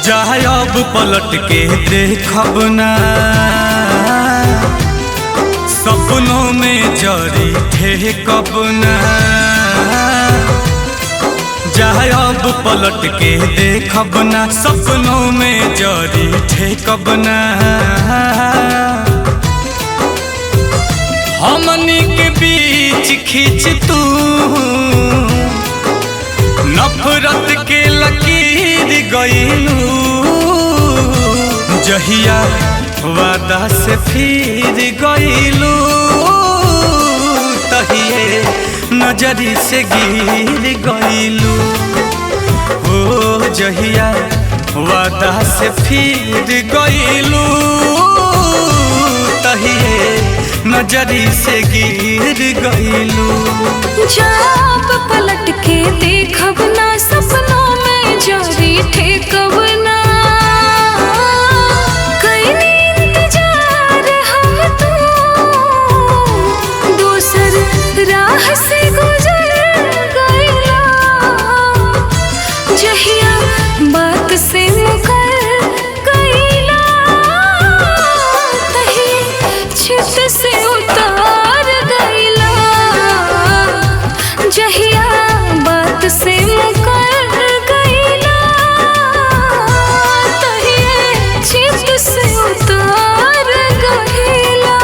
जाए अब पलट के देखब ना, सपनों में जरी ठेकब ना। जाए अब पलट के देखब ना, सपनों में जरी ठेकब ना। हमनी के बीच खींच तू नफरत के लकीर गइलू, जहिया वादा से फिर गइलू, तहिए नजरी से गिर गइलू। ओ जहिया वादा से फिर गइलू, तहिए नजरी से गिर गइलू। जब पलट के देखब ना, सपनों में जरी ठेकब ना। कइनी इंतजार हम तू दूसर राह से गुजर गइला, जहिया बात से मुकर गइला, तही छित से उतार गइला, जहिया बात से मुकर गइला, तही छित से उतार गइला।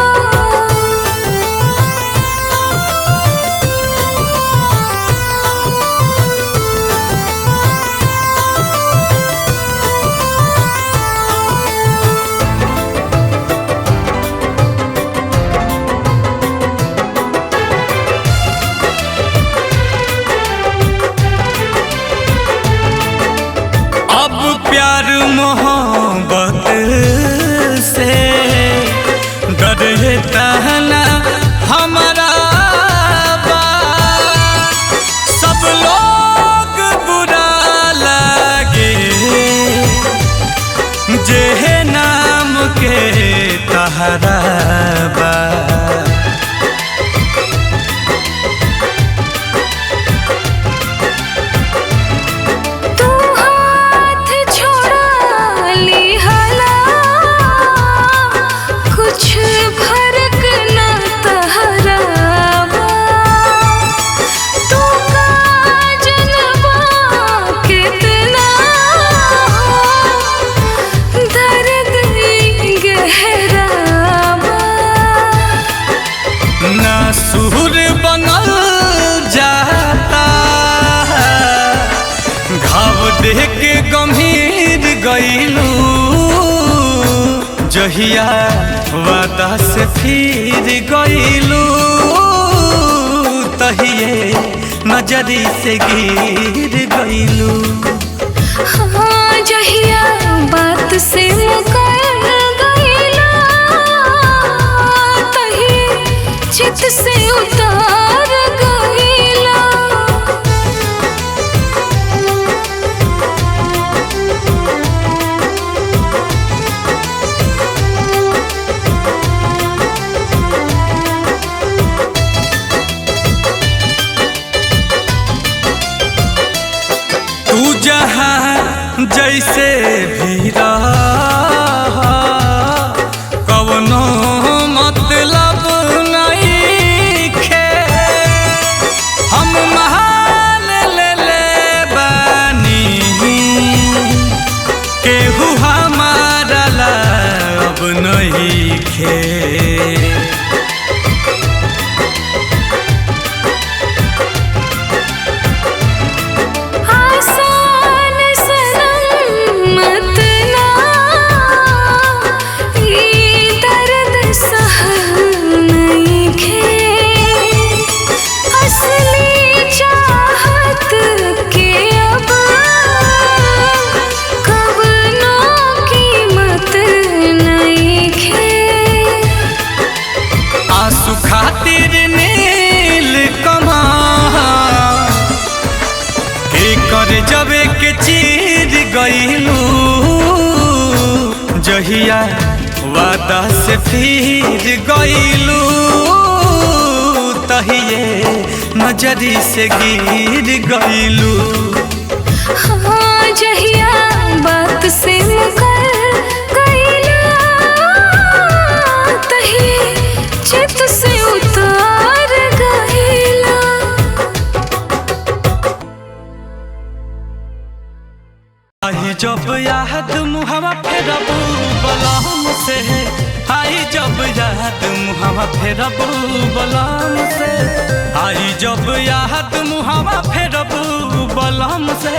प्यार मोहब्बत से डरता ना हमारा बा, सब लोग बुरा लगे जे नाम के तहरा बा। सुर बनल जाता, घाव देख के गंभीर गइलू, जहिया वादा से फिर गइलू, तहिए नजरी से गिर गइलू। हाँ जहिया बात से मुकर गइला, तही चित से उतार गइला। तू जहाँ जैसे भी रह, कवनो मतलब नहीं खे। हम महाल ले ले बानी, केहू हमारा ला अब नहीं खे। खातिर नील कमां के कर जबे के चीर गइलू, जहिया वादा से फिर गइलू, तहिए नजरी से गिर गइलू। हाँ जहिया बात से मुकर गईला तही चित से उतार गईला। आई जब याद मुहवा फेरबू बलम से, आई जब याद मुहवा फेरबू बलम से, आई जब याद मुहवा फेरबू बलम से,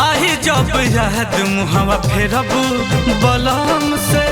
आई जब याद मुहवा फेरबू बलम से।